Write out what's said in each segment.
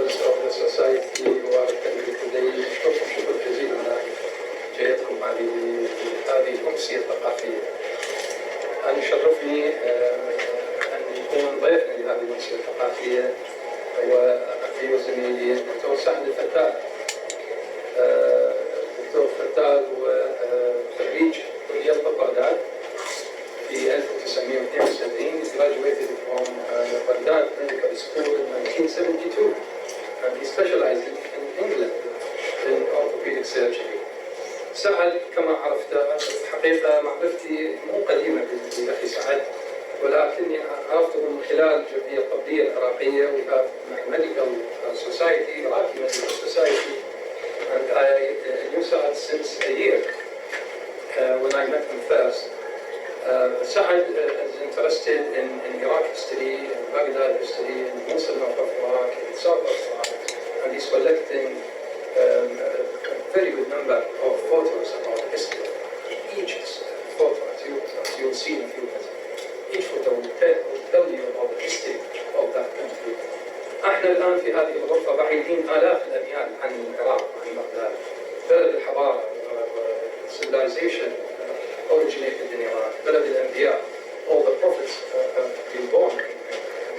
members of the society who are attending today. أشكركم شكرا جزيلا على جيتكم هذه الأمسية الثقافية. أنا يشرفني أن يكون ضيفنا لهذه الأمسية الثقافية هو أخي وزميلي الدكتور سعد الفتال. الدكتور الفتال هو خريج كلية بغداد في 1972. He graduated from Baghdad Medical School in 1972 and he specialized in England in orthopedic surgery. سعد كما عرفت الحقيقة معرفتي مو قديمة بالأخي سعد ولكني عرفته من خلال الجمعيه الطبيه العراقيه We have medical society, Iraqi medical society, and I knew Saad since a year when I met him first. Saad is interested in Iraq history, in Baghdad history, in Mosul north of Iraq, in south of Iraq, and he's collecting a very good number of photos about the history. Each photo, as you'll see in a few minutes, each photo will tell you about the history of that country. احنا الان في هذه الغرفه بعيدين الاف الاميال عن العراق عن بغداد. بلد الحضاره civilization originated in Iraq. بلد الانبياء. All the prophets have been born in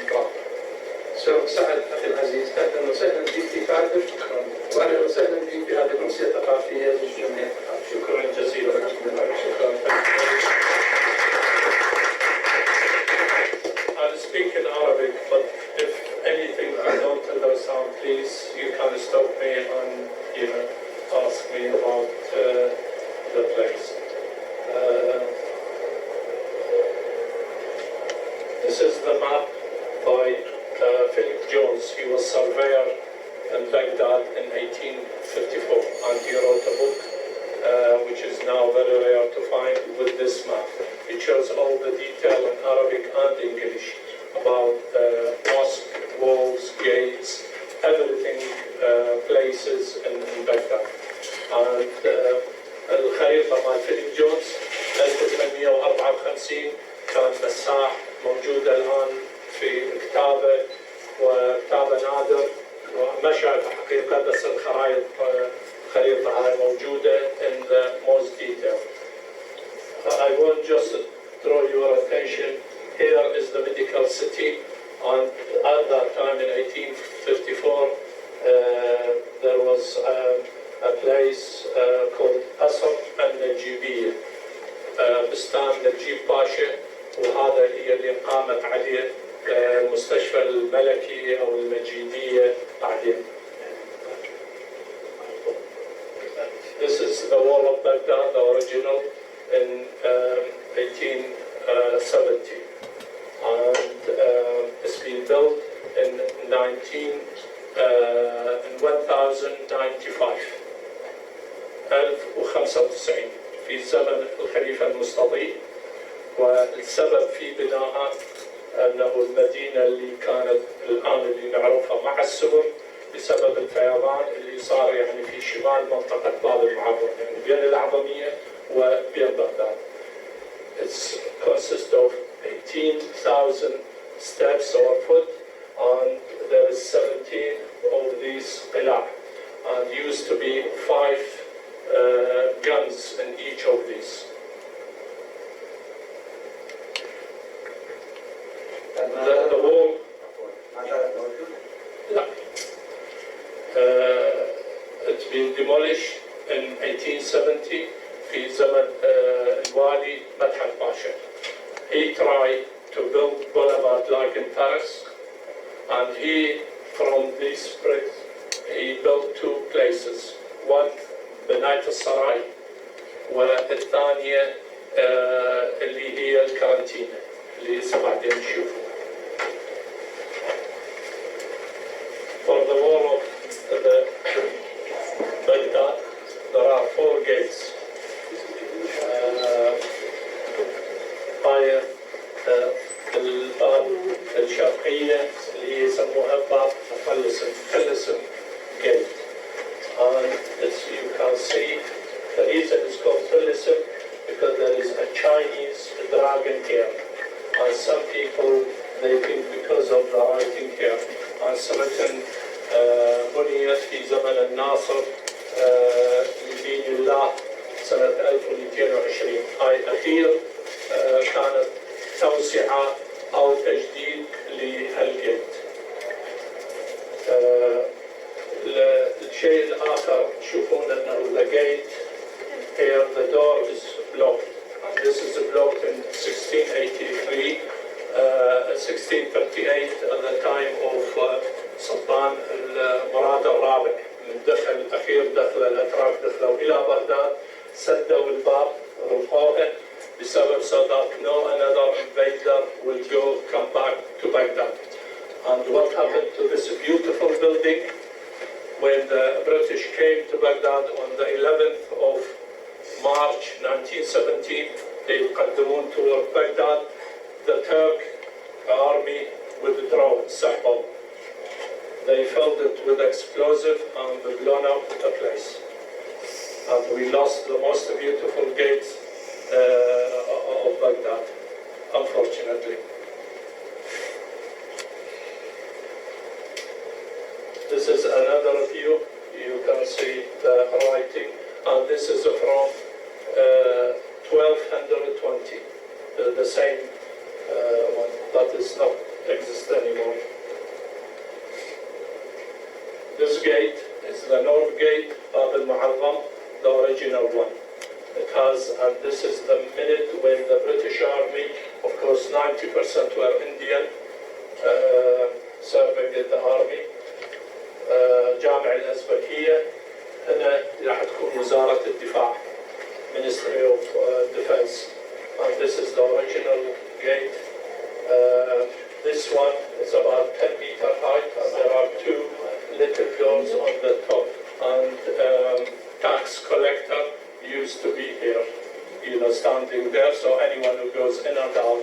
Iraq. So سعد اخي العزيز اهلا وسهلا بك في كارديف واهلا وسهلا بك في هذه الامسيه الثقافيه للجمعيه الثقافيه. شكرا جزيلا. شكرا. I'll speak in Arabic, but if anything I don't understand, please, you can stop me and, ask me about the place. This is the map by Philip Jones. He was surveyor in Baghdad in 1854, and he wrote a book which is now very rare to find with this map. It shows all the detail in Arabic and English about mosque, walls, gates, everything, places in Baghdad. And الخريطة مال فيليب جونز 1854 كان مساح موجودة الآن في كتابه وكتابه نادر وما شايفه حقيقة بس الخريطة هاي موجودة in the most detail. I want just to draw your attention. Here is the medical city, and at that time in 1854 there was a place called Asr al-Najibiyya, بستان نجيب باشا, وهذا هي اللي قامت عليه المستشفى الملكي أو المجيدية بعدين. This is the wall of Baghdad, the original, in 1870, and it's been built in 1095 في زمن الخليفة المستضيء. والسبب في بنائها أنه المدينة اللي كانت الآن اللي نعرفها مع السبر بسبب الفيضان اللي صار يعني في شمال منطقة باب المعبر يعني بين الأعظمية وبين بغداد. It consists of 18,000 steps or foot, and there is 17 of these قلاع, and used to be 5 guns in each of these. The wall. It's been demolished in 1870 في زمن الوالي مدحت باشا. He tried to build boulevard like in Paris, and he, from these bricks, he built 2 places. One, بناية السراي, والثانية اللي هي الكارنتينا اللي بعدين نشوفوها. For the wall of the Baghdad, there are 4 gates. هاي الباب الشرقية اللي يسموها باب فلسم gate. And as you can see, the reason it's called Falism because there is a Chinese dragon here. And some people, they think because of the writing here, and it's written بنيت في زمن الناصر لدين الله سنة 1220. هاي الأخير كانت توسعة أو تجديد لهالجيت. الشيء الآخر تشوفون أنه the gate here, the door is blocked. This is blocked in 1683, 1638 at the time of سلطان مراد الرابع. من دخل الأخير دخل الأتراك دخلوا إلى بغداد، سدوا الباب رفعوه بسبب so that no another invader will come back to Baghdad. And what happened to this beautiful building? When the British came to Baghdad on the 11th of March 1917, they قدمون toward Baghdad. The Turk army withdrew Sahbal. They filled it with explosive and blown up the place. And we lost the most beautiful gates of Baghdad, unfortunately. This is another view. You can see the writing, and this is from 1220, the same one that is not exist anymore. This gate is the North Gate, Bab al-Mu'azzam, the original one. It has, and this is the minute when the British Army, of course 90% were Indian, serving in the army. جامع الأزبكية هنا راح تكون وزارة الدفاع, Ministry of Defense. And this is the original gate. This one is about 10 meter height, and there are two little doors on the top. And tax collector used to be here, standing there, so anyone who goes in and out.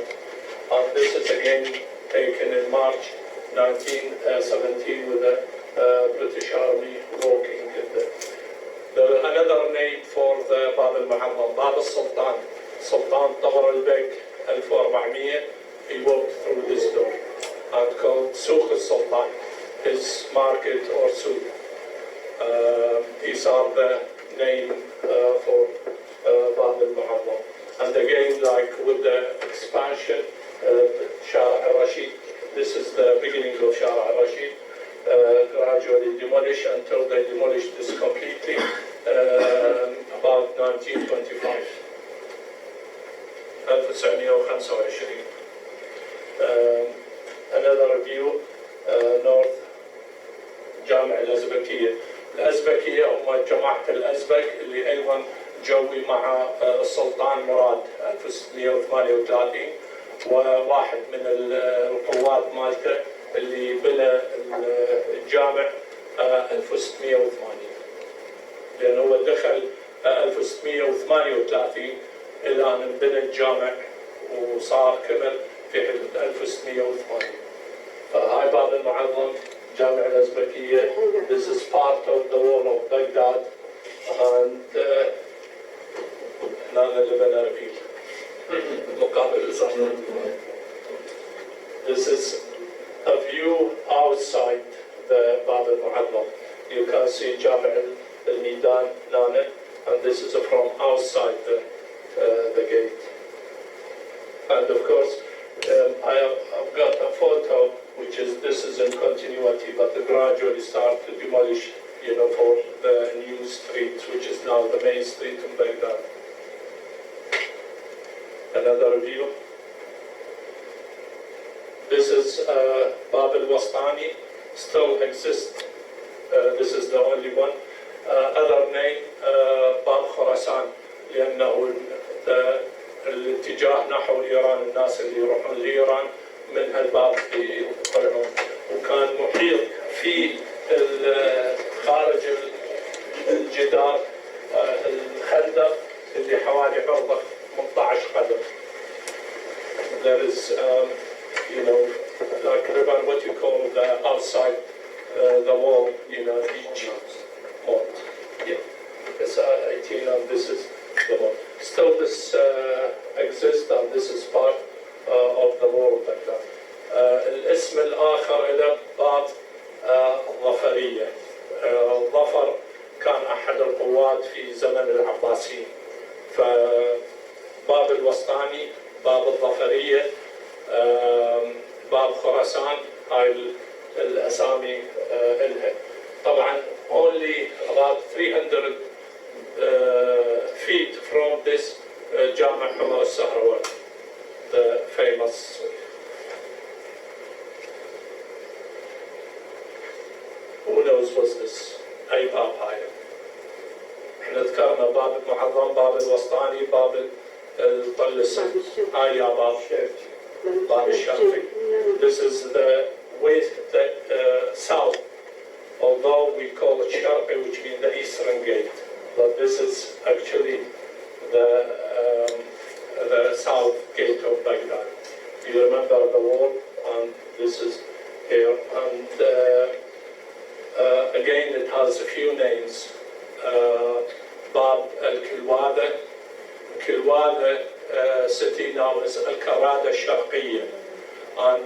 And this is again taken in March 1917 with the British Army walking in there. Another name for the Bab al-Mu'azzam, Bab al-Sultan. Sultan Taghr al-Beg 1400, he walked through this door, and called Souq al-Sultan, his market or souk. These are the name for Bab al-Mu'azzam. And again, like with the expansion, Shara al-Rashid, this is the beginning of Shara al-Rashid, gradually demolished until they demolished this completely about 1925. 1925. Another view, north, جامع الأزبكية. الأزبكية هم جماعة الأزبك اللي أيضا جوي مع السلطان مراد 1638، وواحد من القوات مالته اللي بنى الجامع 1680، لأنه هو دخل 1638 إلى أن بنى الجامع وصار كمل في 1680. فهاي باب المعظم جامع الأزبكية. This is part of the wall of Baghdad, and هنا اللي بنى رفيق مقابل الصحراء. This is a view outside the Bab al-Mu'azzam. You can see Jami' al-Nidan Nane, and this is from outside the gate. And of course, I've got a photo which is, this is in continuity, but they gradually start to demolish, for the new street, which is now the main street in Baghdad. Another view. This is Bab al-Wastani, still exists. This is the only one. Other name, Bab Khurasan, لأنه الاتجاه نحو إيران، الناس اللي يروحون لإيران من هالباب يطلعون، وكان محيط في خارج الجدار الخندق اللي حوالي عرضه 18 قدم. There is, like what you call the outside the wall, each wall. Yeah, it's 18, and this is the wall. Still, this exists, and this is part of the wall of Baghdad. الاسم الآخر إلى باب ظفرية. الظفر كان أحد القوات في زمن العباسيين، فباب الوسطاني، باب الظفرية، باب خراسان، هاي الأسامي إلها. طبعا only about 300 feet from this جامع حمر السهروان, the famous. Who knows what's this? أي باب هاي؟ احنا ذكرنا باب المعظم، باب الوسطاني، باب الطلسي. هاي يا باب الشرقي. This is the west, the south. Although we call it Sharqi, which means the eastern gate, but this is actually the south gate of Baghdad. You remember the wall, and this is here. And again, it has a few names. Bab al-Kilwada. Kilwada city now is al-Karada al-Sharqiyya. And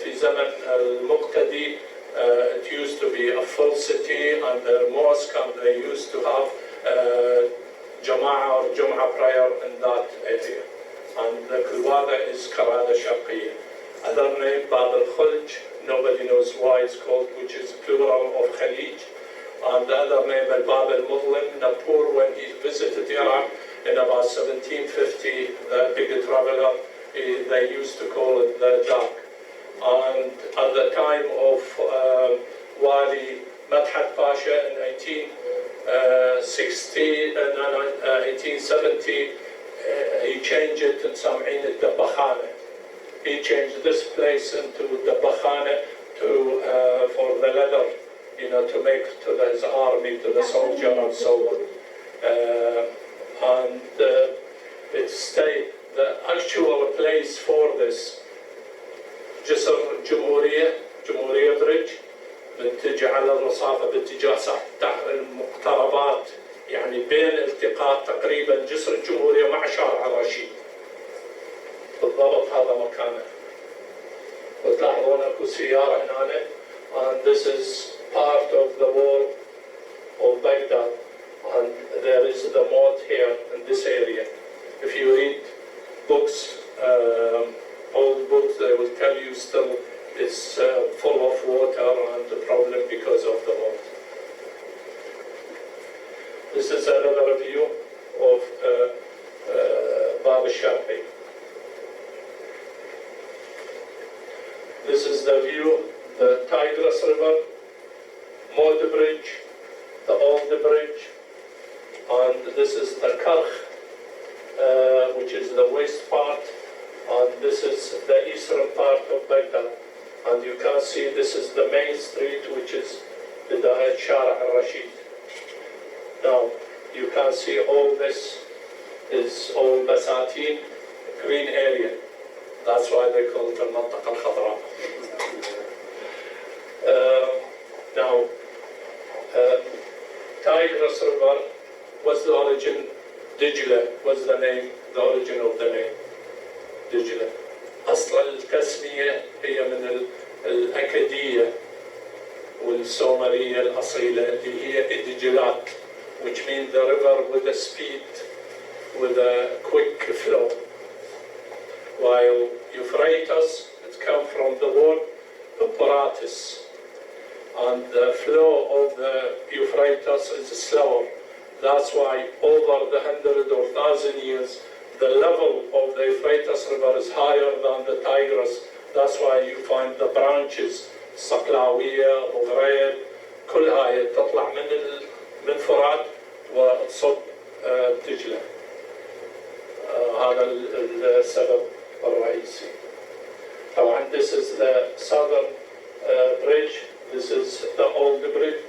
في زمن المقتدي, it used to be a full city and the mosque, and they used to have Jama'ah or Jum'ah prayer in that area. And the Kilwada is Karada Sharqiyya. Other name, Bab al-Khulj, nobody knows why it's called, which is plural of Khalij. And the other name, Bab al-Mudlim, Napur, when he visited Iraq in about 1750, the big traveler, they used to call it the Dark. And at the time of Wali Madhat Pasha in 1870, he changed it in Sam'in al-Dabakhana. He changed this place into Dabakhana for the leather, to make to his army, to the soldier and so on. And it stayed. The actual place for this جسر جمهورية بريدج بتجي على الرصافة باتجاه المقتربات، يعني بين التقاط تقريبا جسر الجمهورية مع شارع الرشيد. بالضبط هذا مكانه. وتلاحظون اكو سيارة هنا. And this is part of the wall of Baghdad. And there is the moat here in this area. If you read books, old books, they will tell you still it's full of water and the problem because of the moat. This is another view of Bab al-Sharqi. This is the view, the Tigris River, Mod Bridge, the old bridge, and this is the Karkh, which is the west part. And this is the eastern part of Baghdad. And you can see this is the main street, which is Bidayat Shara al-Rashid. Now, you can see all this is all Basatin, green area. That's why they call it al-Mantaqa al-Khadra. Now, Tigris River was the origin, Dijla was the name, the origin of the name. دجلة. أصل التسمية هي من الأكدية والسومرية الأصيلة اللي هي إدجلات, which means the river with a speed, with a quick flow. While Euphrates, it comes from the word Euphrates, and the flow of the Euphrates is slower. That's why over the 100 or 1,000 years, the level of the Euphrates River is higher than the Tigris. That's why you find the branches, صقلاوية, بغريد, كل هاي تطلع من فرات وتصب دجلة. هذا السبب الرئيسي. طبعا this is the southern bridge. This is the old bridge,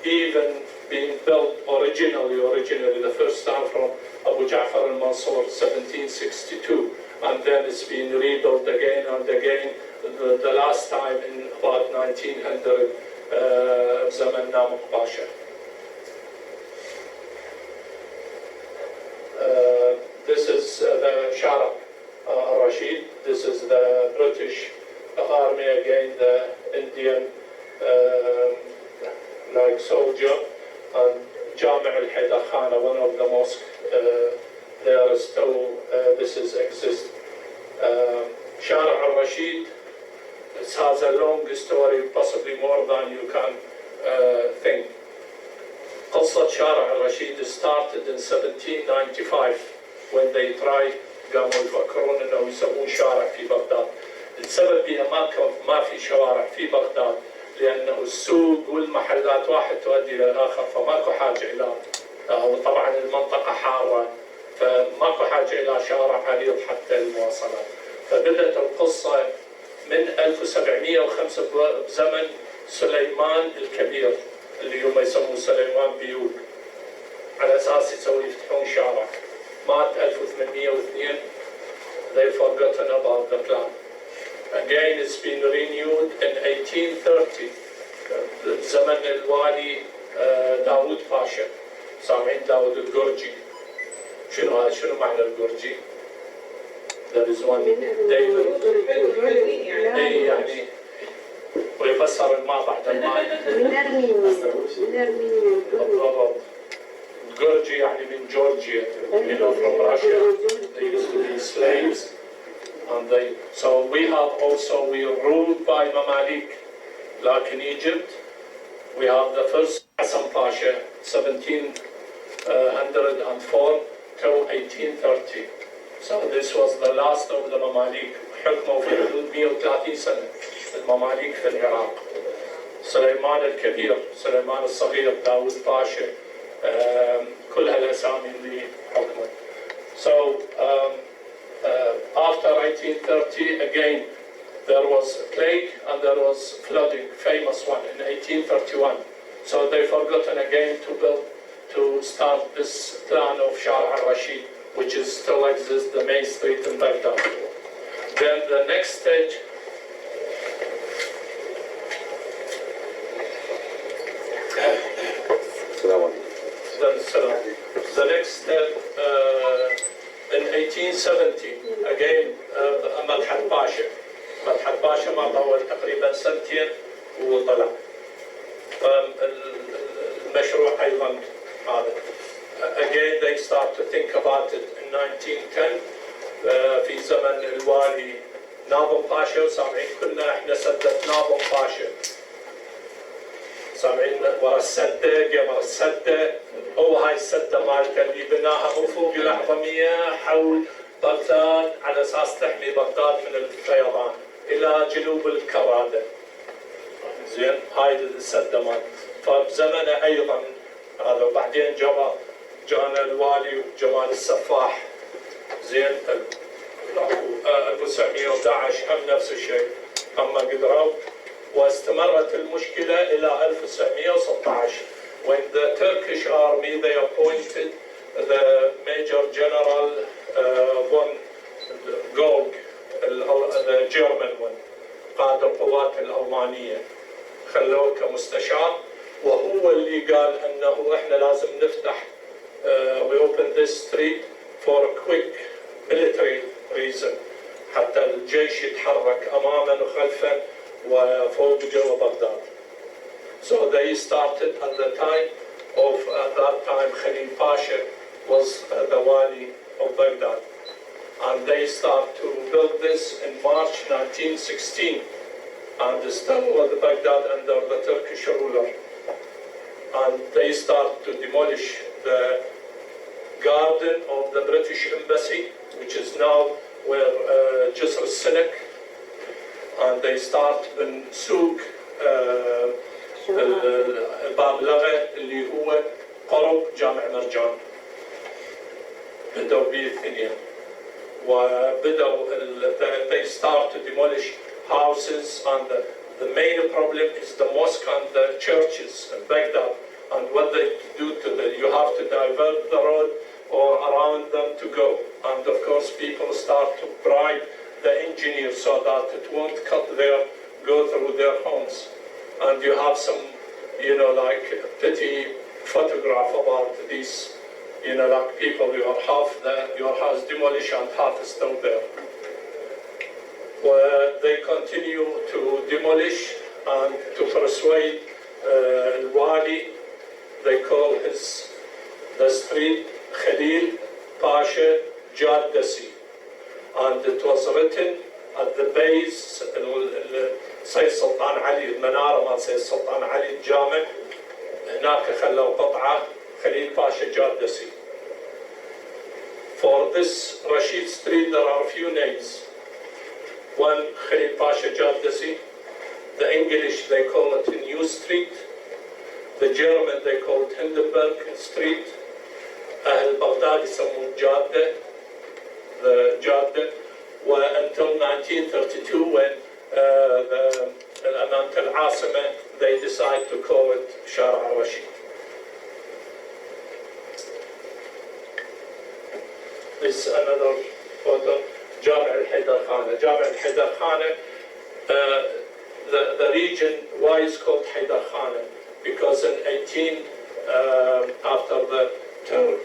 even being built originally the first time from Abu Ja'far al-Mansur, 1762, and then it's been rebuilt again and again. The last time in about 1900, Zaman Namuk Pasha. This is the Shara al-Rashid. This is the British army again, the Indian جامع الحيدرخانة, one of the mosques there still this is exist. شارع الرشيد, it has a long story, possibly more than you can think. قصة شارع الرشيد started in 1795 when they tried, قاموا يفكرون انه يسوون شارع في بغداد. السبب هي ما في شوارع في بغداد لانه السوق والمحلات واحد تؤدي الى الاخر, فماكو حاجه الى, وطبعا المنطقه حاره فماكو حاجه الى شارع عريض حتى المواصلات. فبدات القصه من 1705 بزمن سليمان الكبير اللي هم يسموه سليمان بيوك, على اساس يفتحون شارع. مات 1802. They've forgotten about the plan. Again, it's been renewed in 1830. زمن الوالي داود باشا, سامعين داود الجورجي. شنو هذا؟ شنو معنى الجورجي؟ There is one David. اي يعني ويفسر الماء بعد الماء. بالضبط. Georgia يعني من جورجيا, you know, from Russia. They used to be slaves, and so we ruled by Mamalik, like in Egypt. We have the first Hassan Pasha, 1704 till 1830. So this was the last of the Mamalik. حكموا في حدود 130 سنة المماليك في العراق. سليمان الكبير, سليمان الصغير, داود باشا, كل هالاسامي اللي حكمت. So after 1830 again there was a plague and there was flooding, famous one in 1831. So they forgotten again to start this plan of Shah al-Rashid, which is still exists, the main street in Baghdad. Then the next stage, the next step in 1870 again مدحت باشا ما طول تقريبا سنتين وطلع. المشروع ايضا هذا. Again they start to think about it in 1910 في زمن الوالي ناظم باشا, وسامعين كلنا احنا سدة ناظم باشا, سامعين ورا السدة, قمر السدة, هو هاي السدة مالته اللي بناها من فوق الأعظمية حول بغداد على أساس تحمي بغداد من الفيضان إلى جنوب الكرادة. زين, هاي السدة مالته. فبزمنه أيضا هذا, وبعدين جانا الوالي جمال السفاح, زين, 1911 هم نفس الشيء, هم ما قدروا. واستمرت المشكلة إلى 1916 when the Turkish army they appointed the Major General von Golg, the German one, قائد القوات الألمانية, خلوه كمستشار, وهو اللي قال أنه إحنا لازم نفتح we open this street for a quick military reason, حتى الجيش يتحرك أماما وخلفا وفوق جوا بغداد. So they started at the time of that time Khalil Pasha was the wali of Baghdad, and they start to build this in March 1916, and still was Baghdad under the Turkish ruler, and they start to demolish the garden of the British embassy, which is now where Jisr al-Sinek, and they start in سوق الباب لغة اللي هو قرب جامع مرجان. بدأوا به الاثنين, وبدأوا they start to demolish houses, and the main problem is the mosque and the churches in Baghdad, and what they do to you have to divert the road or around them to go, and of course people start to bribe the engineer so that it won't go through their homes. And you have some, like petty photograph about these, like people, your house demolished and half is still there. Well, they continue to demolish and to persuade Wali. They call his the street Khalil Pasha Jaddasi, and it was written at the base سيد سلطان علي المنارة مال سيد سلطان علي الجامع، هناك خلوا قطعة خليل باشا جادسي. For this Rashid Street there are a few names. One, Khalil Pasha Jaddasi. The English they call it New Street. The German they call it Hindenburg Street. أهل بغداد يسمون جادة. The Jadda. Until 1932 when أمانة العاصمة they decide to call it شارع الرشيد. This another photo. جامع الحيدر خانة. جامع الحيدر خانة. The region why is called حيدر خانة because in 18 after the Turk,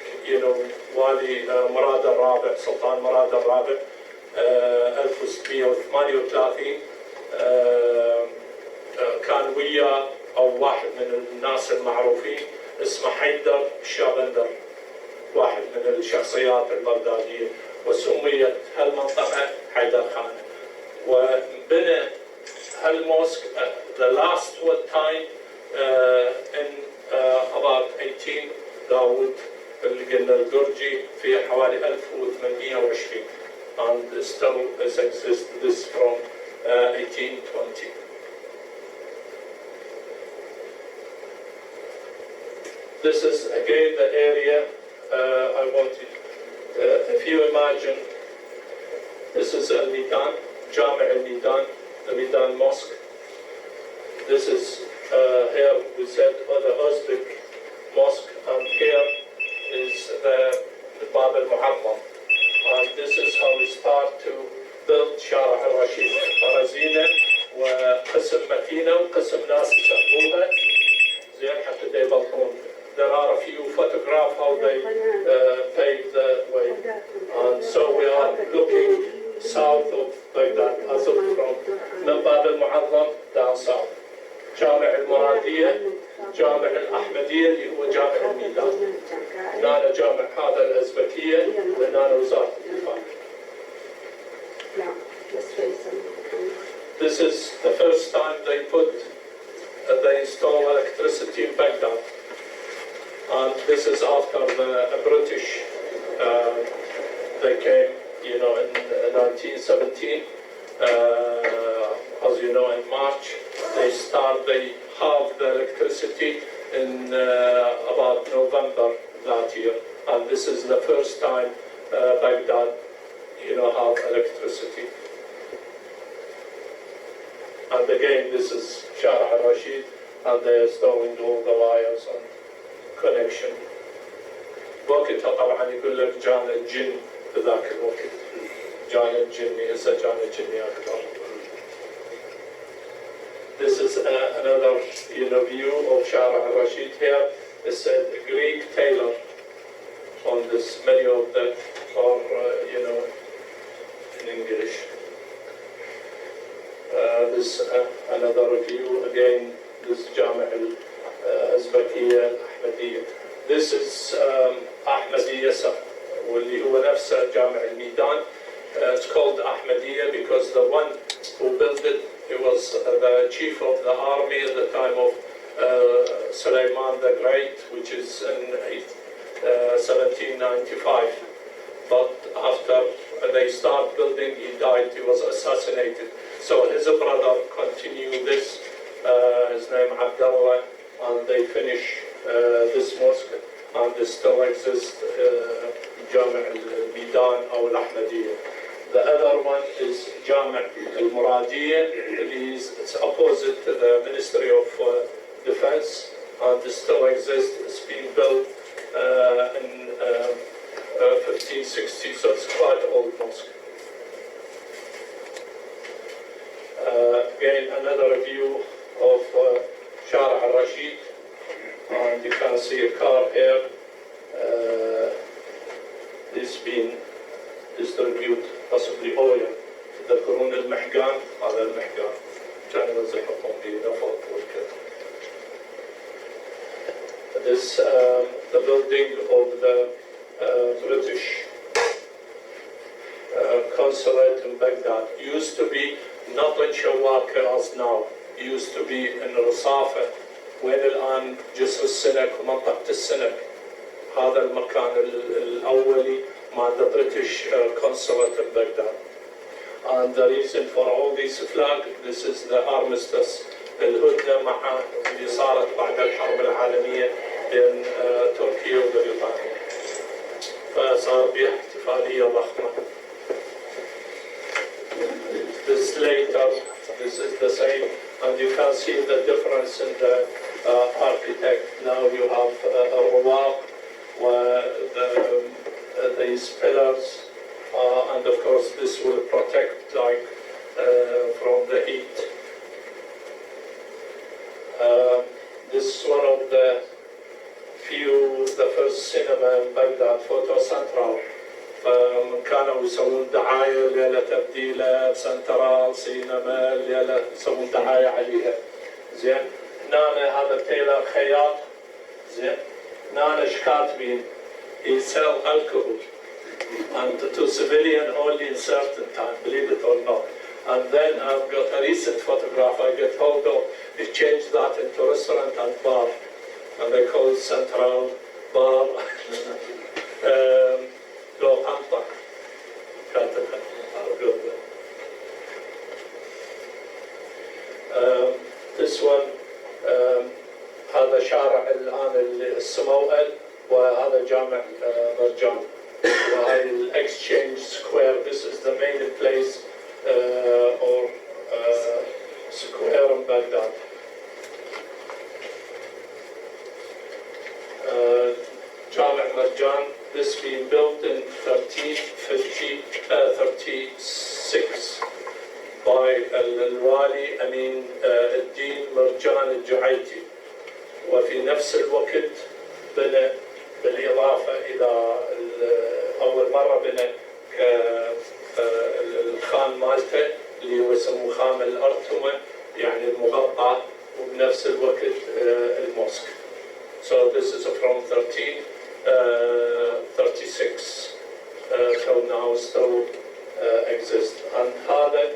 والي مراد الرابع سلطان مراد الرابع 1638 كان ويا او واحد من الناس المعروفين اسمه حيدر الشابندر، واحد من الشخصيات البغداديه، وسميت هالمنطقه حيدر خانه. وبنى هالموسك the last time in about 18 داوود اللي قلنا الجرجي في حوالي 1820 and still exists this from 1820. This is again the area I wanted. If you imagine, this is Al-Midan, Jami' Al-Midan, the Midan Mosque. This is here we said the Uzbek Mosque, and here is the Bab al-Mu'azzam. And this is how we start to build شارع الرشيد. أرازينا وقسم مدينة وقسم ناس يسموها زين حتى يبلطون. There are a few photographs how they paved the way. And so we are looking south of Baghdad, as of from من باب المعظم down south. جامع المرادية، جامع الأحمدية اللي هو جامع الميدان. هنا جامع هذا الأزبكية هنا وزارة الدفاع. This is the first time they install electricity in Baghdad. And this is after the British, they came, in 1917. As you know, in March, they halved the electricity in about November that year. And this is the first time Baghdad, have electricity. And again, this is Shara al-Rashid, and they're installing all the wires and connection. وقتها طبعا يقول لك جانا الجن في ذاك الوقت. جانا الجني، هسه جانا الجني أكثر. This is another, view of Shara al-Rashid here. It's a Greek tailor on this. Many of them are, in English. This another view again. This Jami' al-Azbakiyya al-Ahmadiyya. This is Ahmadiyya, واللي هو نفسه جامع الميدان. It's called Ahmadiyya because the one who built it, he was the chief of the army at the time of Suleiman the Great, which is in 1795. But after they start building, he died, he was assassinated. So his brother continued this, his name Abdullah, and they finish this mosque, and it still exists, Jami' al-Midan or al-Ahmadiyya. The other one is Jami' al-Muradiyya. It's opposite to the Ministry of Defense, and it still exists. It's been built in 1560, so it's quite old mosque. Again, another view of Shara al-Rashid, and you can see a car here. It's been distributed, possibly oil. تذكرون المحقان؟ هذا المحقان كان يوزعهم في نفط والكذا. This the building of the British consulate in Baghdad. Used to be not in شواكة as now. Used to be in رصافة وين الآن جسر السنك ومنطقة السنك. هذا المكان الأولي مع the British consulate in Baghdad. And the reason for all these flags, this is the armistice, الهدنة مع اللي صارت بعد الحرب العالمية بين تركيا وبريطانيا. فصار بها احتفالية ضخمة. This later, this is the same, and you can see the difference in the architect. Now you have a rawaq, these pillars, and of course this will protect like from the heat. This is one of the first cinema in Baghdad, Photo Central. كانوا يسوون دعاية ليلة تبديلة سنترال سينما ليلة يسوون دعاية عليها. زين هنا هذا تيلر خياط. زين هنا ايش كاتبين؟ He sell alcohol and to civilian only in certain time, believe it or not. And then I've got a recent photograph I get hold of. They changed that into restaurant and bar, and they call it Central Bar. لو قنطة كاتبها This one هذا شارع الآن السموئل وهذا جامع مرجان وهاي الإكسشينج سكوير. This is the main place or square in Baghdad. جامع مرجان. This being built in 1336 by الوالي أمين الدين مرجان الجعيتي. وفي نفس الوقت بنى بالإضافة إلى أول مرة بنى الخان مالته اللي هو يسموه خان الأرتمة يعني المغطى وبنفس الوقت الموسك. So this is from 1336 till now still exist. And هذا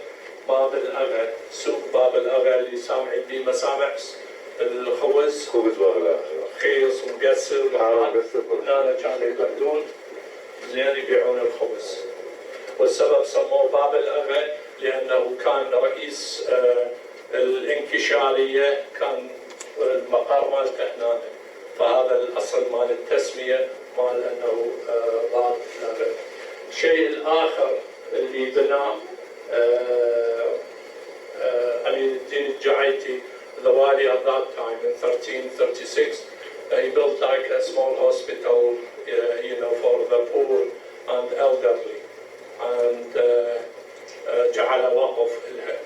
باب الأغا، سوق باب الأغا اللي سامعين به مسامع الخبز. خبز باب الأغا. خيص ومقسر هنا كانوا يقعدون زين يبيعون الخبز. والسبب سموه باب الأغا لأنه كان رئيس الانكشارية كان المقر مالته هنا. فهذا الأصل مال التسمية مال أنه باب الأغا. الشيء الآخر اللي بناه أمين الدين الجعيتي the wali at that time in 1336 he built like a small hospital for the poor and elderly and جعل وقف لها.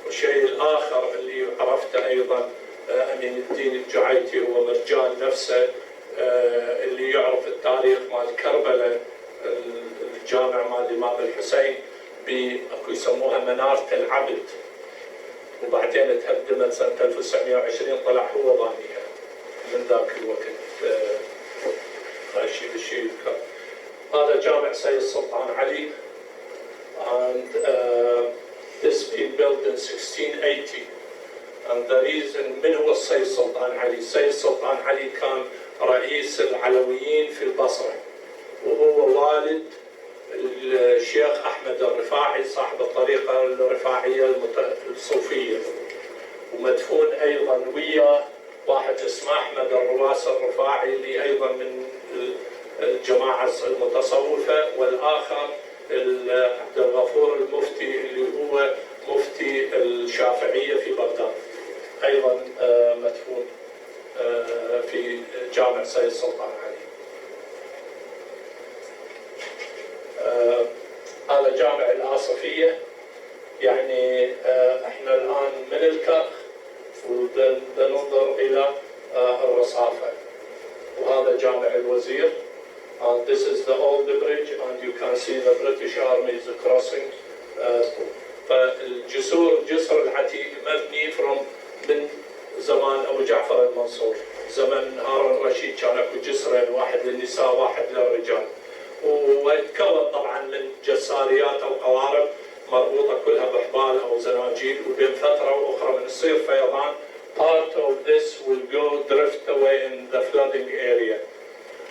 والشيء الآخر اللي عرفته أيضا أمين الدين الجعيتي هو مرجان نفسه اللي يعرف التاريخ مال كربلاء الجامع مال الإمام الحسين اكو يسموها منارة العبد وبعدين تهدمت سنة 1920 طلع هو بانيها من ذاك الوقت. هاي الشيء يذكر. هذا جامع سيد سلطان علي and this been built in 1680 and the reason من هو السيد سلطان علي؟ السيد سلطان علي كان رئيس العلويين في البصرة وهو والد الشيخ أحمد الرفاعي صاحب الطريقة الرفاعية الصوفية ومدفون أيضا وياه واحد اسمه أحمد الرواس الرفاعي اللي أيضا من الجماعة المتصوفة والآخر عبد الغفور المفتي اللي هو مفتي الشافعية في بغداد أيضا مدفون في جامع سيد سلطان علي. هذا جامع الآصفية يعني احنا الآن من الكرخ وننظر إلى الرصافة وهذا جامع الوزير and this is the old bridge and you can see the British army is crossing. فالجسر العتيق مبني من زمان أبو جعفر المنصور زمن هارون الرشيد كان اكو جسرين، واحد للنساء واحد للرجال، ويتكون طبعا من جساريات او قوارب مربوطه كلها بحبال او زناجيل، وبين فتره واخرى من يصير فيضان. Part of this will go drift away in the flooding area,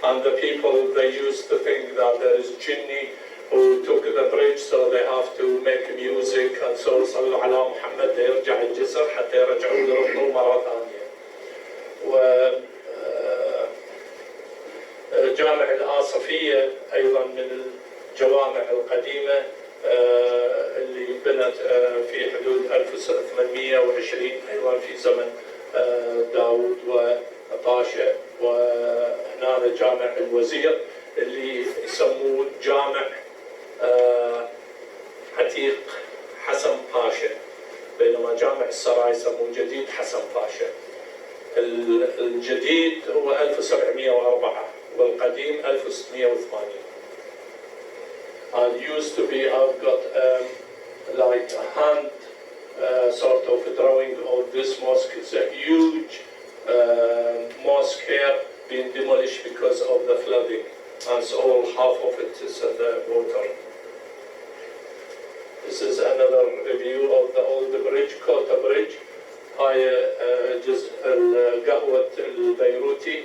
and the people they used to think that there is jinni who took the bridge, so they have to make music and so صلوا على محمد ليرجع الجسر حتى يرجعوا يربطوا مره ثانيه. و جامع الآصفية أيضا من الجوامع القديمة اللي بنت في حدود 1820 أيضا في زمن داود وطاشة. وهنا جامع الوزير اللي يسموه جامع عتيق حسن باشا، بينما جامع السراي يسموه جديد حسن باشا. الجديد هو 1704 والقديم 1680. And used to be, I've got like a hand sort of drawing of this mosque. It's a huge mosque here being demolished because of the flooding, and so half of it is in the water. This is another review of the old bridge, Kota Bridge. هاي جزء القهوة البيروتي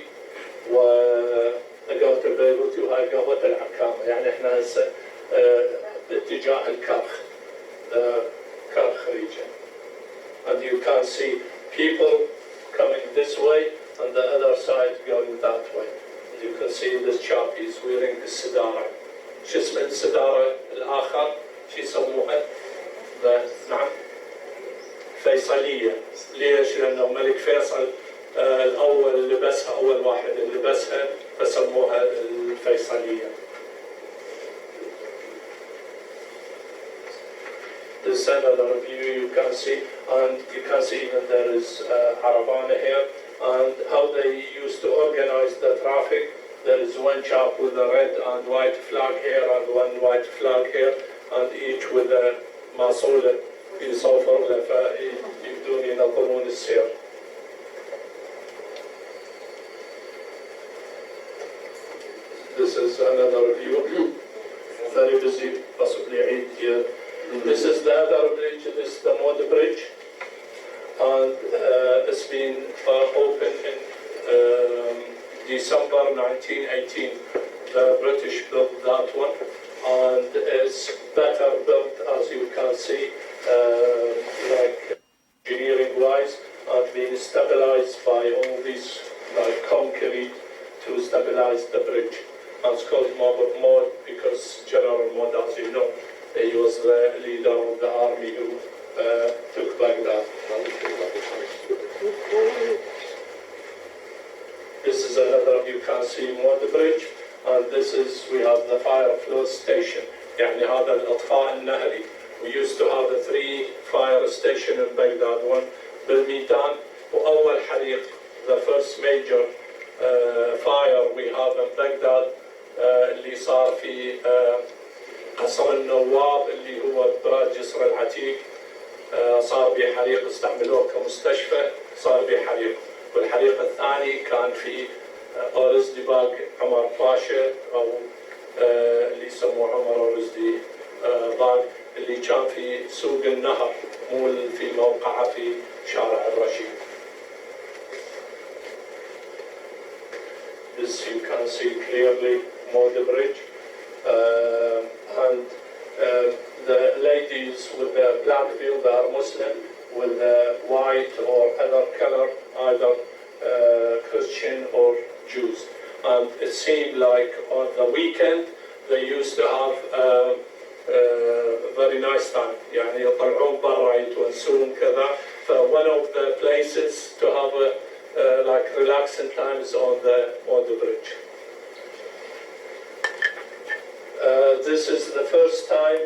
وقهوة البيروتي، وهاي قهوة العكامة. يعني احنا هسه باتجاه الكرخ، كرخ region. And you can see people coming this way and the other side going that way. And you can see this chap is wearing السدارة. شو اسم السدارة الآخر؟ شو يسموها؟ نعم فيصلية. ليش؟ لأنه ملك فيصل الأول لبسها، أول واحد لبسها فسموها الفيصلية. This is another view you can see, and you can see even there is Arabana here, and how they used to organize the traffic. There is one chap with a red and white flag here and one white flag here, and each with a masola يصوفر له فيبدون ينظمون السير. This is another view. Very busy, possibly Eid here. This is the other bridge. This is the Mod Bridge, and it's been opened in December 1918. The British built that one, and it's better built, as you can see, like engineering-wise, and being stabilized by all these like concrete to stabilize the bridge. And it's called Mod because General Mod, as you know, he was the leader of the army who took Baghdad. This is another, you can see Mod Bridge, and this is, we have the fire flow station. يعني هذا الإطفاء النهري. We used to have a 3 fire station in Baghdad, one بالميدان. وأول حريق, the first major fire we have in Baghdad اللي صار في قصر النواب اللي هو براد جسر العتيق. صار به حريق، استعملوه كمستشفى، صار به حريق. والحريق الثاني كان في أورزدي باغ عمر باشا، أو اللي يسموه عمر أورزدي باغ، اللي كان في سوق النهر، مو في موقعه في شارع الرشيد. This you can see clearly, Mod Bridge, and the ladies with the black veil, they are Muslim, with the white or other color, either Christian or Jews. And it seemed like on the weekend they used to have very nice time. يعني يطلعون برا يتونسون كذا. So one of the places to have like relaxing times on the bridge. This is the first time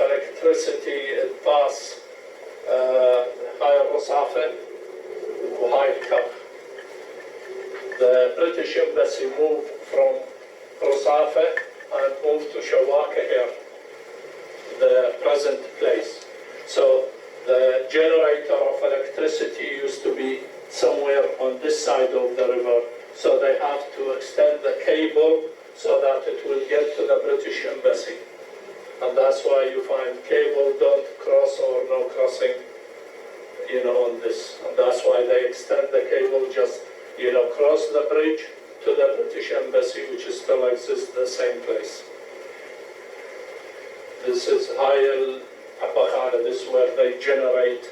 electricity passed high Rosafen or high Kaf. The British embassy moved from Rosafen and moved to Shawaka here, the present place. So the generator of electricity used to be somewhere on this side of the river. So they have to extend the cable so that it will get to the British Embassy. And that's why you find cable don't cross or no crossing, on this. And that's why they extend the cable just, cross the bridge to the British Embassy, which still exists the same place. This is Hayal Abakhara, this is where they generate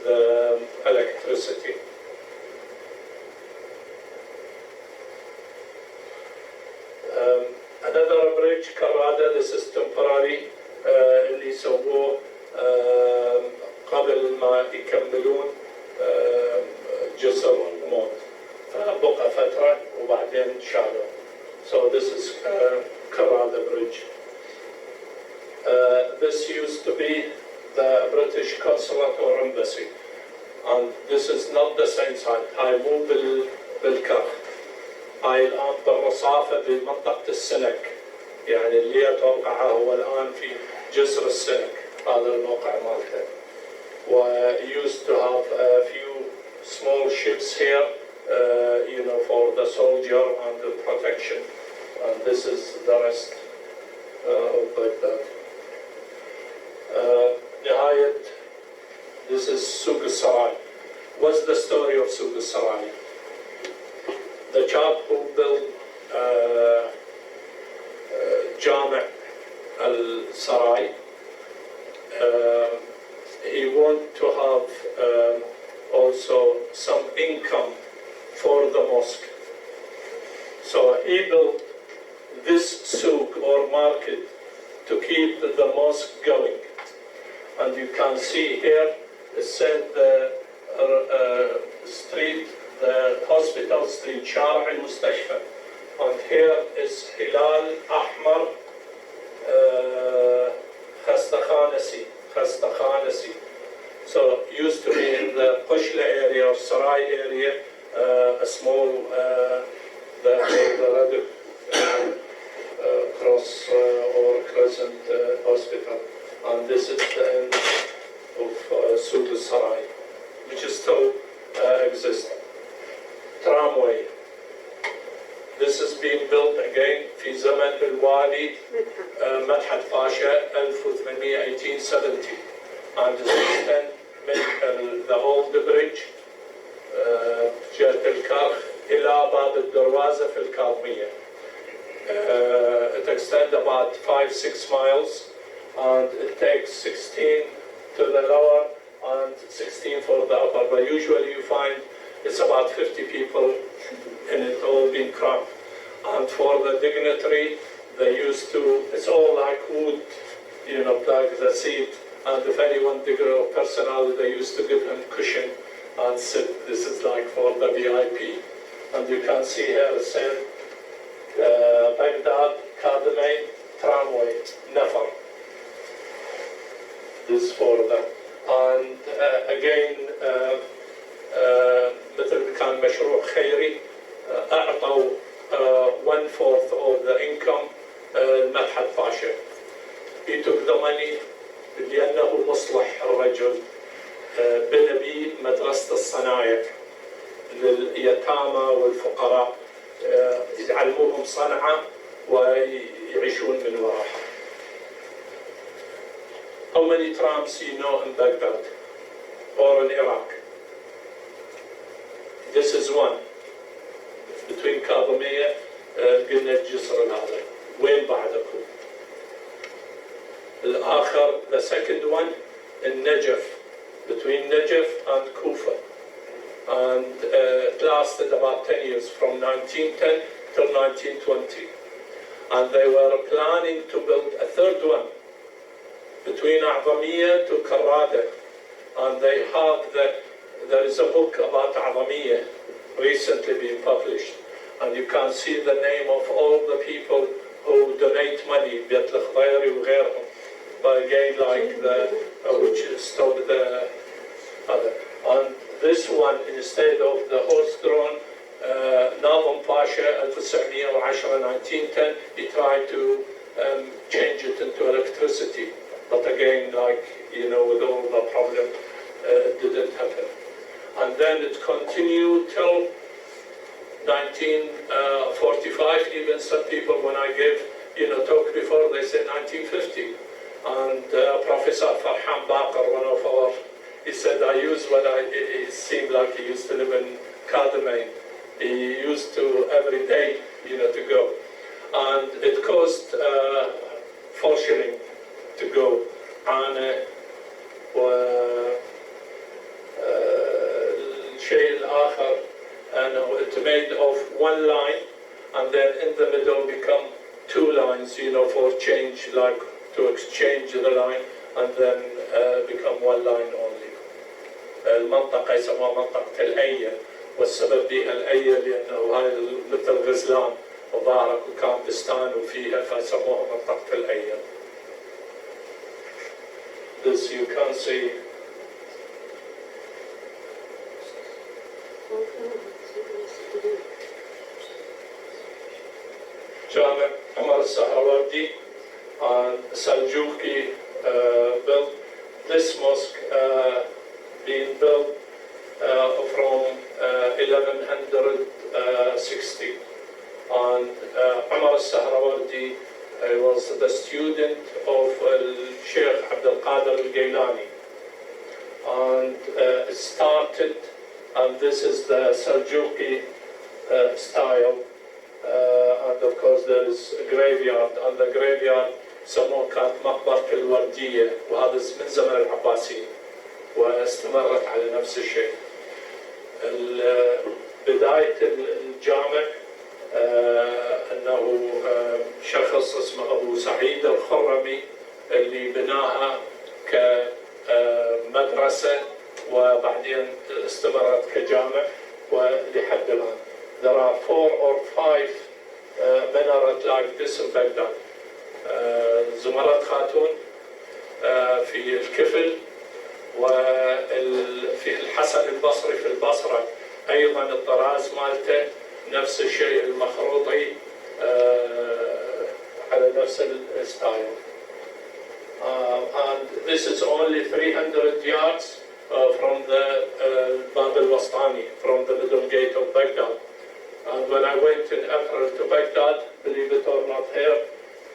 the electricity. Another bridge, Karada, this is temporary, اللي سووه قبل ما يكملون جسر الموت. بقى فترة وبعدين شالوه. So this is Karada Bridge. This used to be the British consulate or embassy. And this is not the same side. هاي مو بالكرخ. هاي الآن بالرصافة بمنطقة السنك. يعني اللي أتوقعها هو الآن في جسر السنك. هذا الموقع مالته. Used to have a few small ships here, for the soldier and the protection. And this is the rest of Baghdad. نهاية, this is Suq al-Sarai. What's the story of Suq al-Sarai? The chap who built Jami' al-Sarai, he wanted to have also some income for the mosque. So he built this souk or market to keep the mosque going. And you can see here, it said the street, the hospital street, شارع المستشفى. And here is Hilal Ahmar Khastakhanasi. So used to be in the Qushla area or Sarai area, a small the Red Cross or Crescent hospital. And this is the end of Suq al-Sarai, which is still exists. Tramway. This is being built again في زمن الوالي مدحت باشا 1870. And this extend the old bridge جهة الكرخ إلى باب الدروازة في الكاظمية. It extends about 5-6 miles, and it takes 16 to the lower and 16 for the upper. But usually you find it's about 50 people in it, all being cramped. And for the dignitary, they used to, it's all like wood, like the seat. And if anyone dignitary or personnel, they used to give him cushion and sit. This is like for the VIP. And you can see here it said Baghdad, Kardamain, tramway, Nafar. This for them. And again, مثل كان مشروع خيري أعطوا 1/4 of the income مدحت باشا. He took the money لأنه مصلح الرجل. بنى به مدرسة الصنايع لليتامى والفقراء، يعلموهم صنعة ويعيشون من وراها. How many trams you know in Baghdad or in Iraq? This is one. Between كاظمية قلنا الجسر هذا. وين بعدكم؟ الآخر, the second one in Najaf, between Najaf and Kufa. And it lasted about 10 years, from 1910 till 1920. And they were planning to build a third one between A'zamiyya to Karada. And they have there is a book about A'zamiyya recently being published. And you can see the name of all the people who donate money, بيت الخضيري وغيرهم. But again, like which stopped the other. And this one, instead of the horse-drawn Nazim Pasha, 1910, he tried to change it into electricity. But again, with all the problem, it didn't happen. and then it continued till 1945. Even some people, when I gave talk before, they said 1950. And Professor Farhan Baqir, one of our, he said, I used when it seemed like he used to live in Kardif. He used to every day, to go. And it cost 4 shillings to go. And الشيء الآخر أنه it made of 1 line, and then in the middle become 2 lines, for change, like to exchange the line, and then become 1 line only. المنطقة يسموها منطقة الأية، والسبب دي الأية لأنه هاي مثل غزلان مبارك وكان بستان وفيها فسموها منطقة الأية. This you can see. جامع عمر السهروردي and Seljuki built this mosque, being built from 1160. And Umar al-Sahrawardi was the student of Sheikh Abdul Qadir al-Gailani. And it started, and this is the Seljuki style. And of course there is a graveyard, and the graveyard سموه كانت مقبرة الوردية، وهذا من زمن العباسيين واستمرت على نفس الشيء. بداية الجامع أنه شخص اسمه أبو سعيد الخرمي اللي بناها كمدرسة وبعدين استمرت كجامع ولحد الآن. There are 4 or 5 minarets like this in Baghdad. زمرات خاتون في الكفل، وفي الحسن البصري في البصرة أيضا الطراز مالته نفس الشيء المخروطي على نفس الستايل. And this is only 300 yards from the Bab al-Wastani, from the middle gate of Baghdad. And when I went in April to Baghdad, believe it or not, here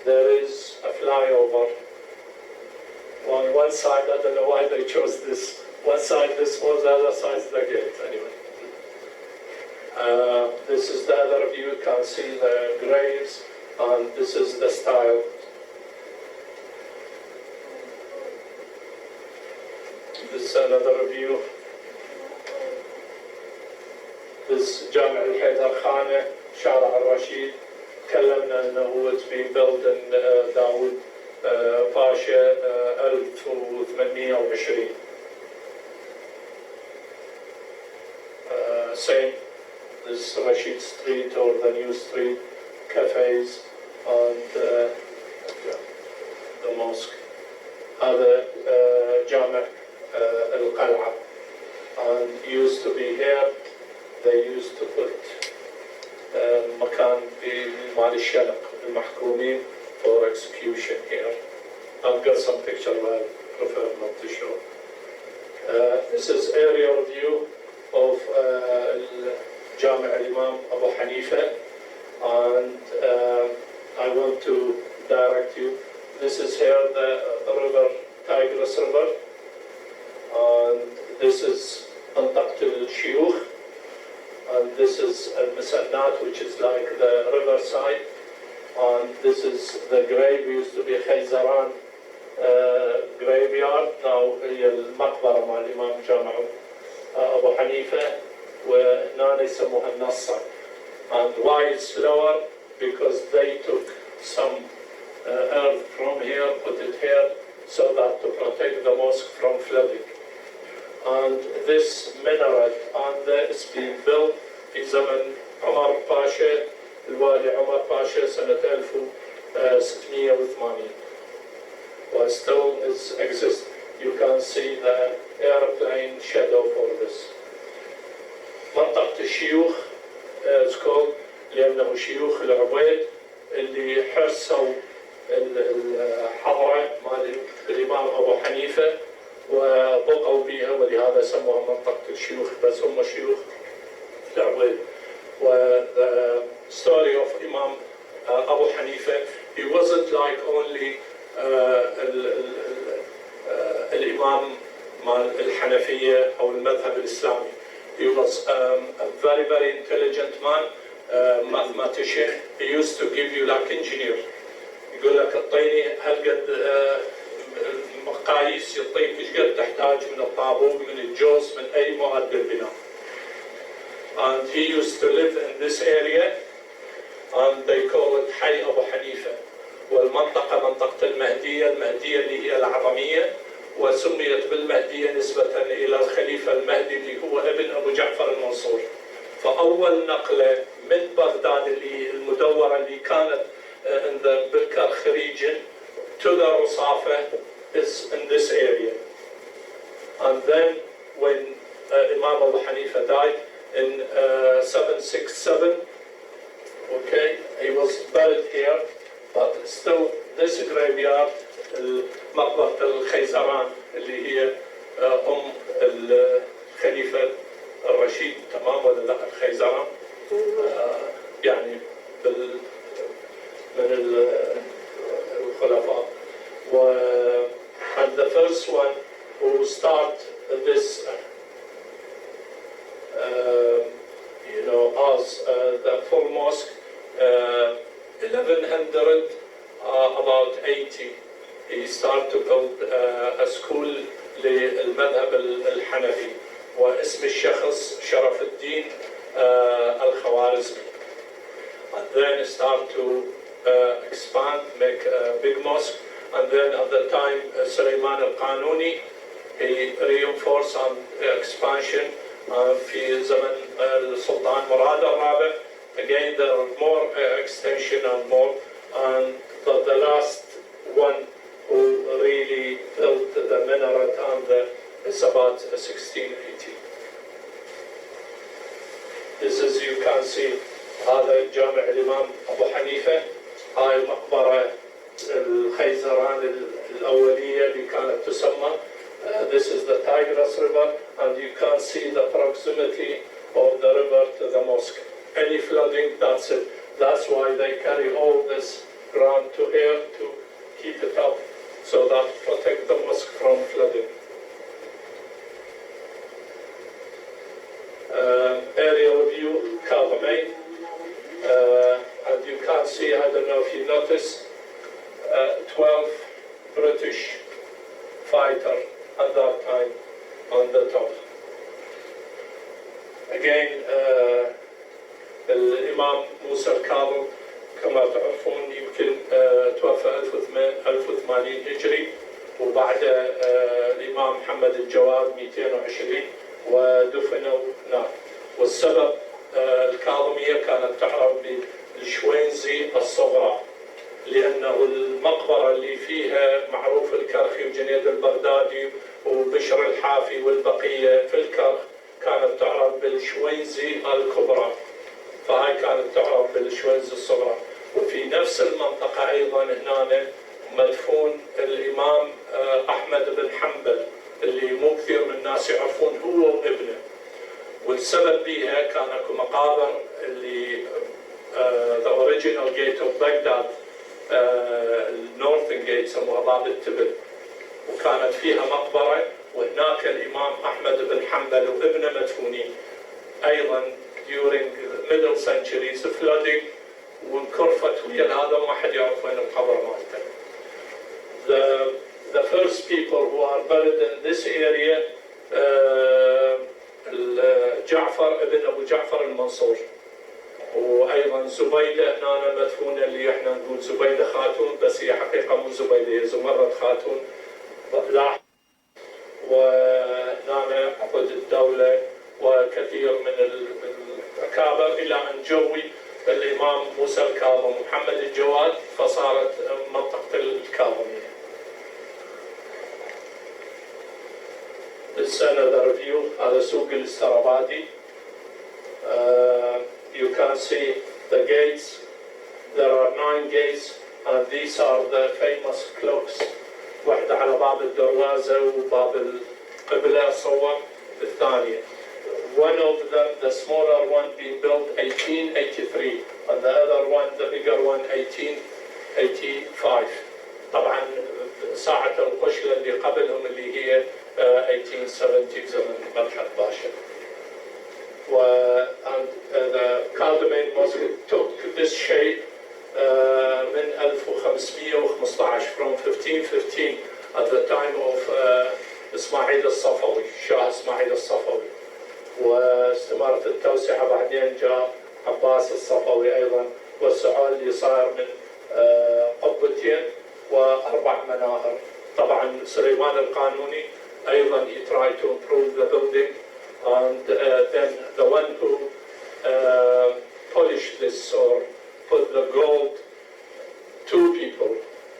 there is a flyover. On one side, I don't know why they chose this. One side this was, the other side is the gate. Anyway, this is the other view. You can see the graves, and this is the style. This is another view. This جامع الحيدر خانة شارع الرشيد. تكلمنا انه it's been built in داود باشا 1820. Same, this Rashid Street or the new street, cafes, and the mosque. هذا جامع القلعة, and used to be here. They used to put مكان مال الشنق المحكومين for execution here. I've got some picture, but I prefer not to show. This is aerial view of Jami' al-Imam Abu Hanifa, and I want to direct you. This is here the river, Tigris River, and this is منطقة الشيوخ. And this is Al-Misannat, which is like the riverside. And this is the grave, used to be Khayzaran graveyard. Now هي المقبرة مع الإمام جامع أبو حنيفة، وهنا يسموها النصر. And why it's lower? Because they took some earth from here, put it here, so that to protect the mosque from flooding. And this minaret, and it's been built في زمن عمر باشا، الوالي عمر باشا سنة 1680. Well, still is exists. You can see the airplane shadow for this. منطقة الشيوخ it's called لأنه شيوخ العبيد اللي حرسوا الحضرة مال الإمام أبو حنيفة، وبقوا بها ولهذا سموها منطقة الشيوخ بس هم شيوخ العويل. The story of Imam Abu Hanifa, he wasn't like only الإمام مال الحنفية أو المذهب الإسلامي. He was a very, very intelligent man, mathematician. He used to give you like engineer. يقول لك اعطيني هالقد مقاييس، يعطيك ايش قد تحتاج من الطابوق، من الجوز، من أي مواد البناء. And he used to live in this area and they call it حي أبو حنيفة. والمنطقة منطقة المهدية اللي هي العربيه، وسميت بالمهدية نسبة إلى الخليفة المهدي اللي هو ابن أبو جعفر المنصور. فأول نقلة من بغداد اللي المدورة اللي كانت بالكرخ region to the Rusafa is in this area. And then when Imam Abu Hanifa died in 767, okay, he was buried here, but still this graveyard, مقبرة الخيزران اللي هي الخليفة الرشيد، تمام ولا لا؟ الخيزران يعني من الخلفاء. And the first one who start this as the full mosque 1100 about 80 he started to build a school للمذهب الحنفي واسم الشخص شرف الدين الخوارزمي. And then start to expand, make a big mosque. And then at the time Sulaiman al-Qanuni he reinforced on expansion في زمن السلطان مراد الرابع. Again there are more extension and more, and the last one who really built the minaret and is about 1680. This is, you can see, هذا جامع الإمام أبو حنيفة. هاي مقبرة الخيزران الأولية اللي كانت تسمى. This is the Tigris River, and you can see the proximity of the river to the mosque. Any flooding, that's it. That's why they carry all this ground to air to keep it up, so that protect the mosque from flooding. Aerial view, Kaabamein, and you can see, I don't know if you notice, 12 British fighters at that time on the top. Again, الإمام موسى الكاظم كما تعرفون يمكن توفى 1080 هجري، وبعد الإمام محمد الجواد 220 ودفنوا هناك. والسبب الكاظمية كانت تعرف بالشوينزي الصغرى، لأنه المقبرة اللي فيها معروف الكرخي وجنيد البغدادي وبشر الحافي والبقية في الكرخ كانت تعرف بالشوينزي الكبرى، فهاي كانت تعرف بالشوينزي الصغرى. وفي نفس المنطقة أيضا هنا مدفون الإمام أحمد بن حنبل اللي مو كثير من الناس يعرفون هو وابنه. والسبب بيها كان اكو مقابر اللي the original gate of Baghdad النورثن جيت سموها باب التبل، وكانت فيها مقبرة وهناك الإمام أحمد بن حنبل وابنه مدفونين أيضا during the middle centuries flooding، وانكرفت ويا هذا وما حد يعرف وين القبر مالته. The first people who are buried in this area جعفر ابن أبو جعفر المنصور، وأيضا زبيدة هنا مدفونة اللي احنا نقول زبيدة خاتون، بس هي حقيقة مو زبيدة، هي زمرد خاتون لاحق. وهنا عقد الدولة وكثير من الأكابر إلى أن جوي الإمام موسى الكاظم ومحمد الجواد فصارت منطقة الكاظمية. This is another view. هذا سوق الاسترابادي. You can see the gates. There are 9 gates, and these are the famous clocks واحدة على باب الدروازة وباب القبلة صور الثانية. One of them, the smaller one, being built 1883, and the other one, the bigger one, 1885. طبعا ساعة القشلة اللي قبلهم اللي هي 1870 زمن مدحت باشا. And the Cardamine mosque took this shape من 1515 from 1515 at the time of إسماعيل الصفوي، شاه إسماعيل الصفوي، واستمرت التوسعة بعدين جاء عباس الصفوي أيضا وسعوا اللي صار من قبتين وأربع مناهر. طبعا سليمان القانوني أيضا he tried to improve the building, and then the one who polished this or put the gold, two people,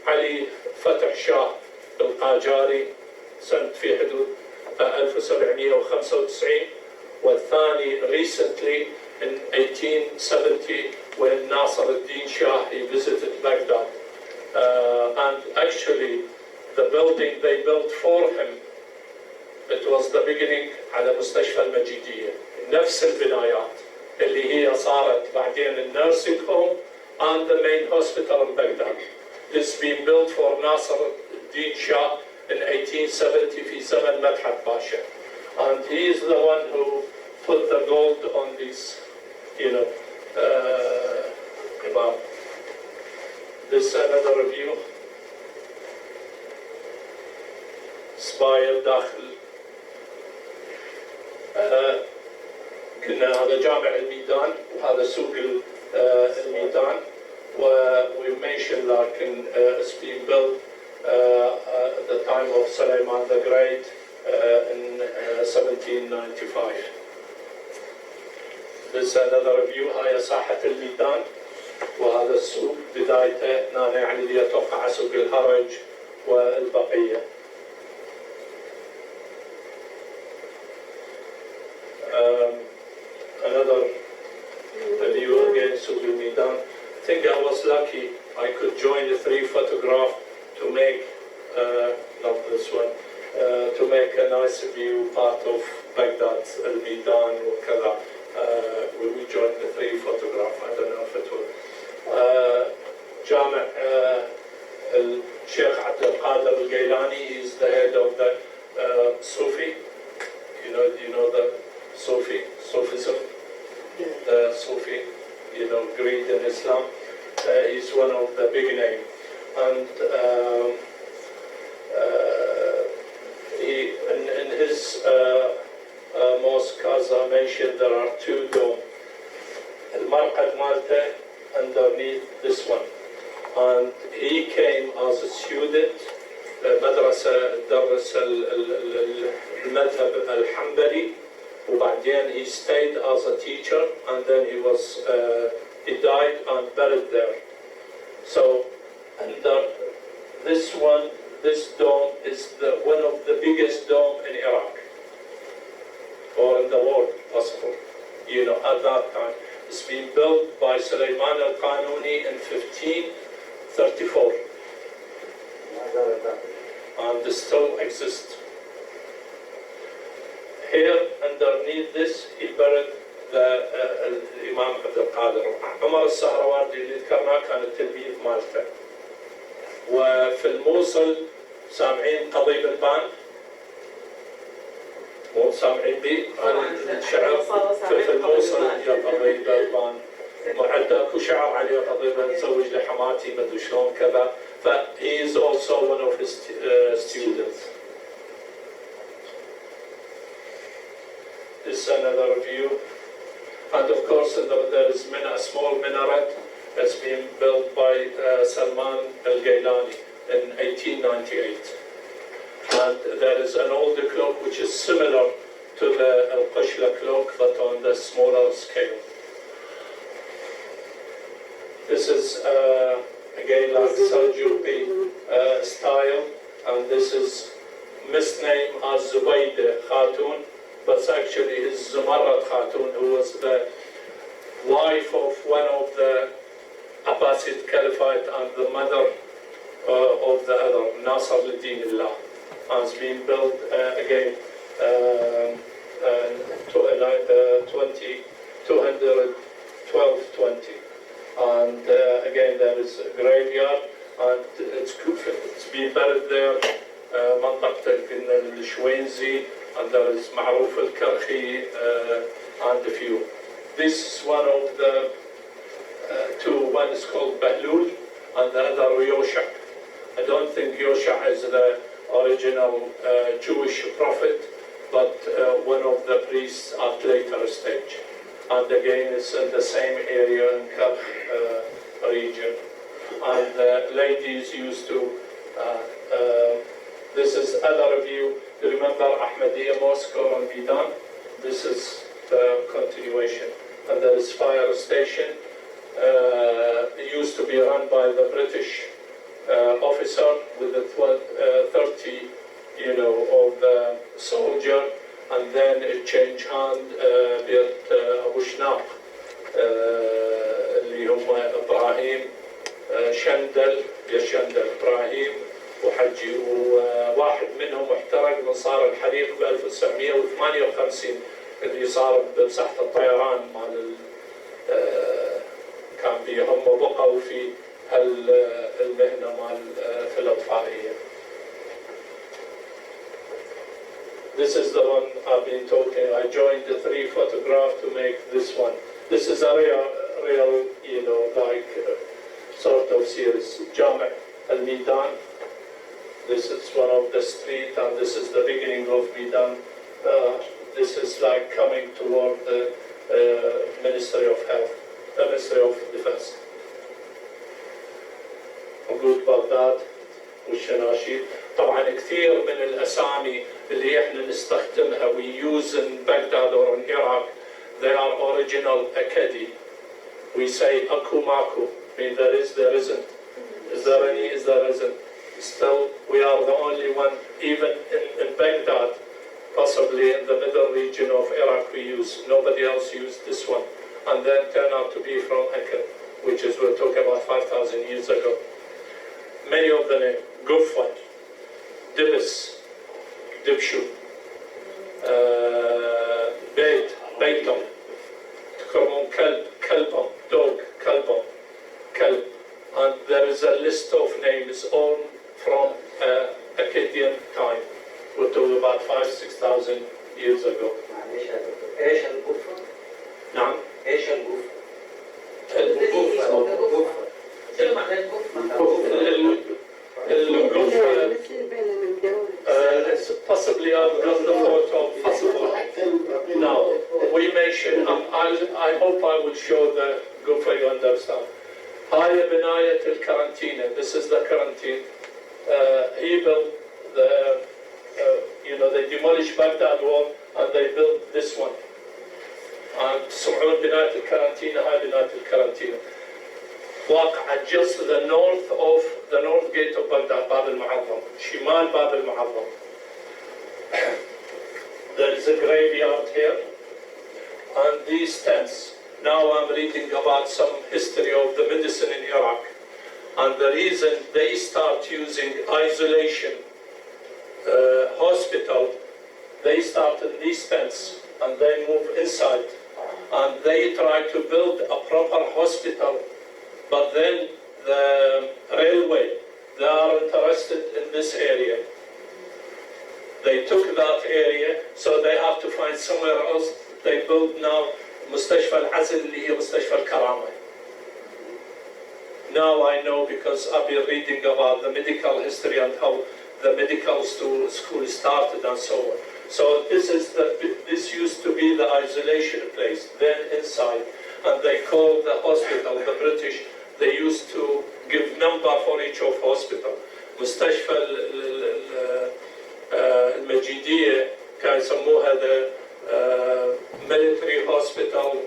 علي فتح شاه القاجاري سنة في حدود 1795, والثاني recently in 1870 when Nasser al-Din Shah he visited Baghdad, and actually the building they built for him, it was the beginning على مستشفى المجيدية، نفس البنايات اللي هي صارت بعدين النيرسينج هوم and the main hospital in Baghdad. This being built for Nasser al-Din Shah in 1870 في زمن مدحت باشا, and he is the one who put the gold on these, about this another review. سبايل داخل كنا هذا جامع الميدان وهذا سوق الميدان, we mentioned لكن it's been built at the time of Suleiman the Great in 1795. This another view. هاي ساحة الميدان وهذا السوق بدايته هنا, يعني اللي يتوقع سوق الهرج والبقية. Another view again, سوق الميدان. I think I was lucky I could join the three photograph to make, not this one, to make a nice view part of Baghdad, Al-Midan وكذا. We joined the three photograph. I don't know if it will. جامع الشيخ عبد القادر الجيلاني is the head of the Sufi. You know the Sufism, the Sufi, creed in Islam. He's one of the big names, and he in his mosque, as I mentioned, there are two domes. المرقد مالته underneath this one, and he came as a student مدرسة درس المذهب الحنبلي, وبعدين he stayed as a teacher, and then he died and buried there. So under this one, this dome is one of the biggest dome in Iraq or in the world possible. At that time, it's been built by Suleiman al-Qanuni in 1534, and it still exists. Here, underneath this, he buried الإمام عبد القادر. عمر السهروردي اللي ذكرناه كان التلميذ مالته. وفي الموصل سامعين قضيب البان؟ مو سامعين بيه؟ الشعر في الموصل يا قضيب البان. وعنده اكو شعر عليه قضيب نزوج لحماتي ما ادري شلون كذا. He is also one of his students. This is another view. And of course, there is a small minaret that's been built by Salman al-Gailani in 1898. And there is an older clock which is similar to the Al-Qashla clock, but on the smaller scale. This is again like Seljuqi style, and this is misnamed as Zubaydah Khatun, but actually is Zumarrad Khatun, who was the wife of one of the Abbasid Caliphate and the mother of the other, Nasr al-Din-Allah, has been built again 1220. And again, there is a graveyard, and it's been buried there, منطقة الشوينزي, and there is معروف الكرخي and a few. This is one of the two. One is called Bahlul, and the other Yosha. I don't think Yosha is the original Jewish prophet, but one of the priests at later stage. And again, it's in the same area in Karkh region. And the ladies used to, this is other view. You remember Ahmadiyya Mosque on Bidan? This is the continuation. And there is fire station. It used to be run by the British officer with the 30, of the soldier, and then it changed hand بيت أبو شناق اللي هم إبراهيم شندل إبراهيم وحجي، وواحد منهم احترق من صار الحريق ب 1958 اللي صار بساحة الطيران مال كان هم بقوا في المهنة مال في الأطفالية. This is the one I've been talking. I joined the 3 photographs to make this one. This is a real, like sort of series. Jami' al-Midan. This is one of the street, and this is the beginning of Midan. This is like coming toward the Ministry of Health, Ministry of Defense. حدود بغداد والشناشيد. طبعا كثير من الاسامي اللي احنا نستخدمها we use in Baghdad or in Iraq, they are original Akkadi. We say aku maku, mean there is, there isn't. Is there any, is there isn't. Still, we are the only one, even in Baghdad, possibly in the middle region of Iraq we use. Nobody else used this one. And then turn out to be from Akkad, which is, we're talking about 5,000 years ago. Many of the names, Guffa, Dibis, Dibshu, Beit, Beitum, Tukarmun, Kalb, Kalbam, Dog, Kalbam, Kalb. And there is a list of names all from Akkadian time. We're talking about 5,000-6,000 years ago. ايش القفة؟ نعم. ايش القفة؟ القفة possibly I've got the photo possible. Now we mention, I hope I will show the Gufa, you understand. High Binayat al-Karantina, this is the quarantine. He built the, they demolished Baghdad wall and they built this one. And Sum'un Binayat al-Karantina, High Binayat al-Karantina. واقع just to the north of the north gate of Baghdad, Bab al-Mu'azzam, Shimal Bab al-Mu'azzam. There is a graveyard here, and these tents. Now I'm reading about some history of the medicine in Iraq, and the reason they start using isolation hospital, they start in these tents and they move inside, and they try to build a proper hospital. But then the railway, they are interested in this area. They took that area, so they have to find somewhere else. They build now مستشفى العزل اللي هي مستشفى الكرامة. Now I know because I've been reading about the medical history and how the medical school started and so on. So this used to be the isolation place, then inside, and they called the hospital, the British, they used to give number for each of hospital. مستشفى المجيدية كان يسموها the military hospital